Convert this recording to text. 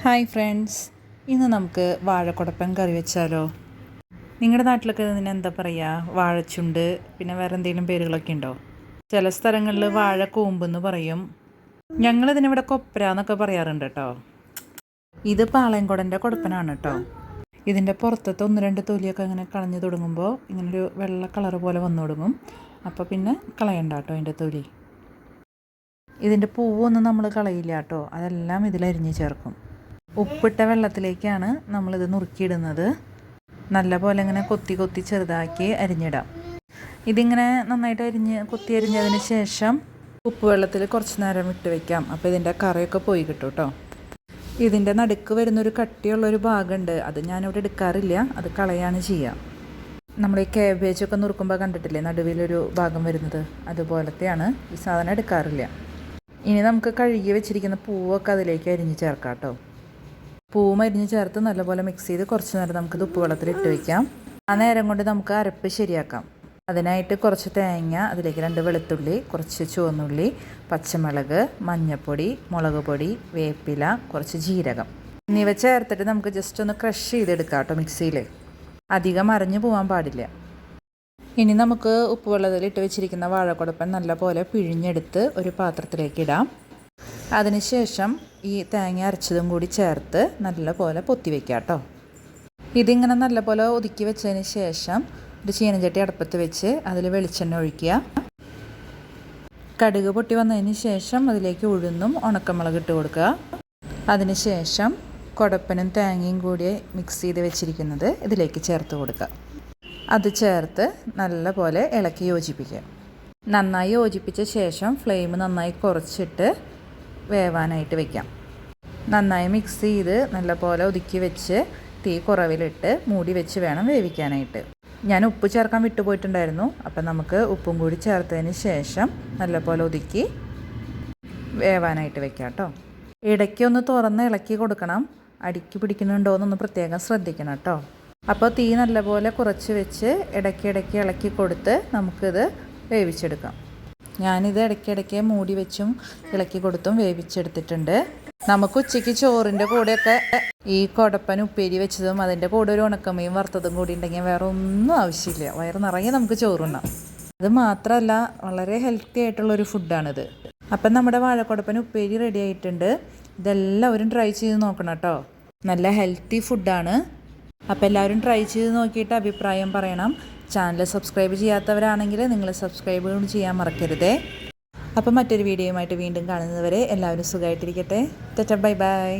Hi friends, ഇന്ന് നമുക്ക് വാഴക്കുടപ്പൻ കറി വെച്ചാലോ? നിങ്ങളുടെ നാട്ടിലൊക്കെ ഇതിന് എന്താ പറയുക? വാഴച്ചുണ്ട്, പിന്നെ വേറെ എന്തെങ്കിലും പേരുകളൊക്കെ ഉണ്ടോ? ചില സ്ഥലങ്ങളിൽ വാഴക്കൂമ്പെന്ന് പറയും. ഞങ്ങളിതിനിവിടെ കൊപ്ര എന്നൊക്കെ പറയാറുണ്ട് കേട്ടോ. ഇത് പാളയംകുടൻ്റെ കുടപ്പനാണ് കേട്ടോ. ഇതിൻ്റെ പുറത്തത്തെ 1-2 തൊലിയൊക്കെ ഇങ്ങനെ കളഞ്ഞു തുടങ്ങുമ്പോൾ ഇങ്ങനൊരു വെള്ള കളർ പോലെ വന്നു തുടങ്ങും. അപ്പോൾ പിന്നെ കളയണ്ട കേട്ടോ അതിൻ്റെ തൊലി. ഇതിൻ്റെ പൂവൊന്നും നമ്മൾ കളയില്ല കേട്ടോ, അതെല്ലാം ഇതിലരിഞ്ഞ് ചേർക്കും. ഉപ്പിട്ട വെള്ളത്തിലേക്കാണ് നമ്മളിത് നുറുക്കിയിടുന്നത്. നല്ല പോലെ ഇങ്ങനെ കൊത്തി കൊത്തി ചെറുതാക്കി അരിഞ്ഞിടാം. ഇതിങ്ങനെ നന്നായിട്ട് കൊത്തി അരിഞ്ഞതിന് ശേഷം ഉപ്പ് വെള്ളത്തിൽ കുറച്ച് നേരം ഇട്ട് വയ്ക്കാം. അപ്പോൾ ഇതിൻ്റെ കറയൊക്കെ പോയി കിട്ടും കേട്ടോ. ഇതിൻ്റെ നടുക്ക് വരുന്നൊരു കട്ടിയുള്ളൊരു ഭാഗമുണ്ട്, അത് ഞാനിവിടെ എടുക്കാറില്ല, അത് കളയാണ് ചെയ്യുക. നമ്മൾ ഈ കാബേജൊക്കെ നുറുക്കുമ്പോൾ കണ്ടിട്ടില്ലേ നടുവിലൊരു ഭാഗം വരുന്നത്, അതുപോലത്തെയാണ്. ഈ സാധനം എടുക്കാറില്ല. ഇനി നമുക്ക് കഴുകി വെച്ചിരിക്കുന്ന പൂവൊക്കെ അതിലേക്ക് അരിഞ്ഞ് ചേർക്കാം കേട്ടോ. പൂവും അരിഞ്ഞ് ചേർത്ത് നല്ലപോലെ മിക്സ് ചെയ്ത് കുറച്ച് നേരം നമുക്കിത് ഉപ്പ് വെള്ളത്തിൽ ഇട്ട് വയ്ക്കാം. ആ നേരം കൊണ്ട് നമുക്ക് അരപ്പ് ശരിയാക്കാം. അതിനായിട്ട് കുറച്ച് തേങ്ങ, അതിലേക്ക് 2 വെളുത്തുള്ളി, കുറച്ച് ചുവന്നുള്ളി, പച്ചമുളക്, മഞ്ഞൾപ്പൊടി, മുളക് പൊടി, വേപ്പില, കുറച്ച് ജീരകം എന്നിവ ചേർത്തിട്ട് നമുക്ക് ജസ്റ്റ് ഒന്ന് ക്രഷ് ചെയ്തെടുക്കാം കേട്ടോ മിക്സിയിൽ. അധികം അരഞ്ഞു പോകാൻ പാടില്ല. ഇനി നമുക്ക് ഉപ്പ് വെള്ളത്തിൽ ഇട്ട് വെച്ചിരിക്കുന്ന വാഴക്കുടപ്പൻ നല്ലപോലെ പിഴിഞ്ഞെടുത്ത് ഒരു പാത്രത്തിലേക്ക് ഇടാം. അതിനുശേഷം ഈ തേങ്ങ അരച്ചതും കൂടി ചേർത്ത് നല്ലപോലെ പൊത്തി വയ്ക്കാം കേട്ടോ. ഇതിങ്ങനെ നല്ലപോലെ ഒതുക്കി വെച്ചതിന് ശേഷം ഒരു ചീനച്ചട്ടി അടുപ്പത്ത് വെച്ച് അതിൽ വെളിച്ചെണ്ണ ഒഴിക്കുക. കടുക് പൊട്ടി വന്നതിന് ശേഷം അതിലേക്ക് ഉഴുന്നും ഉണക്കമുളക് ഇട്ട് കൊടുക്കുക. അതിനുശേഷം കുടപ്പനും തേങ്ങയും കൂടി മിക്സ് ചെയ്ത് വെച്ചിരിക്കുന്നത് ഇതിലേക്ക് ചേർത്ത് കൊടുക്കുക. അത് ചേർത്ത് നല്ലപോലെ ഇളക്കി യോജിപ്പിക്കുക. നന്നായി യോജിപ്പിച്ച ശേഷം ഫ്ലെയിം നന്നായി കുറച്ചിട്ട് വേവാനായിട്ട് വയ്ക്കാം. നന്നായി മിക്സ് ചെയ്ത് നല്ലപോലെ ഒതുക്കി വെച്ച് തീ കുറവിലിട്ട് മൂടി വെച്ച് വേണം വേവിക്കാനായിട്ട്. ഞാൻ ഉപ്പ് ചേർക്കാൻ വിട്ടുപോയിട്ടുണ്ടായിരുന്നു, അപ്പം നമുക്ക് ഉപ്പും കൂടി ചേർത്തതിന് ശേഷം നല്ലപോലെ ഒതുക്കി വേവാനായിട്ട് വെക്കാം കേട്ടോ. ഇടയ്ക്കൊന്ന് തുറന്ന് ഇളക്കി കൊടുക്കണം, അടിക്ക് പിടിക്കുന്നുണ്ടോ എന്നൊന്ന് പ്രത്യേകം ശ്രദ്ധിക്കണം കേട്ടോ. അപ്പോൾ തീ നല്ലപോലെ കുറച്ച് വെച്ച് ഇടയ്ക്കിടയ്ക്ക് ഇളക്കി കൊടുത്ത് നമുക്കിത് വേവിച്ചെടുക്കാം. ഞാനിത് ഇടയ്ക്കിടയ്ക്ക് മൂടി വെച്ചും ഇളക്കി കൊടുത്തും വേവിച്ചെടുത്തിട്ടുണ്ട്. നമുക്ക് ഉച്ചയ്ക്ക് ചോറിൻ്റെ കൂടെയൊക്കെ ഈ കുടപ്പൻ ഉപ്പേരി വെച്ചതും അതിൻ്റെ കൂടെ ഒരു ഉണക്കമീൻ വറുത്തതും കൂടി ഉണ്ടെങ്കിൽ വേറെ ഒന്നും ആവശ്യമില്ല, വയറ് നിറയെ നമുക്ക് ചോറുണ്ണാം. അത് മാത്രമല്ല വളരെ ഹെൽത്തി ആയിട്ടുള്ളൊരു ഫുഡാണിത്. അപ്പം നമ്മുടെ വാഴക്കുടപ്പൻ ഉപ്പേരി റെഡി ആയിട്ടുണ്ട്. ഇതെല്ലാവരും ട്രൈ ചെയ്ത് നോക്കണം കേട്ടോ. നല്ല ഹെൽത്തി ഫുഡാണ്. അപ്പോൾ എല്ലാവരും ട്രൈ ചെയ്ത് നോക്കിയിട്ട് അഭിപ്രായം പറയണം. ചാനൽ സബ്സ്ക്രൈബ് ചെയ്യാത്തവരാണെങ്കിൽ നിങ്ങൾ സബ്സ്ക്രൈബ് ചെയ്യാൻ മറക്കരുതേ. അപ്പോൾ മറ്റൊരു വീഡിയോയുമായിട്ട് വീണ്ടും കാണുന്നതുവരെ എല്ലാവരും സുഖമായിട്ടിരിക്കട്ടെ. Bye bye.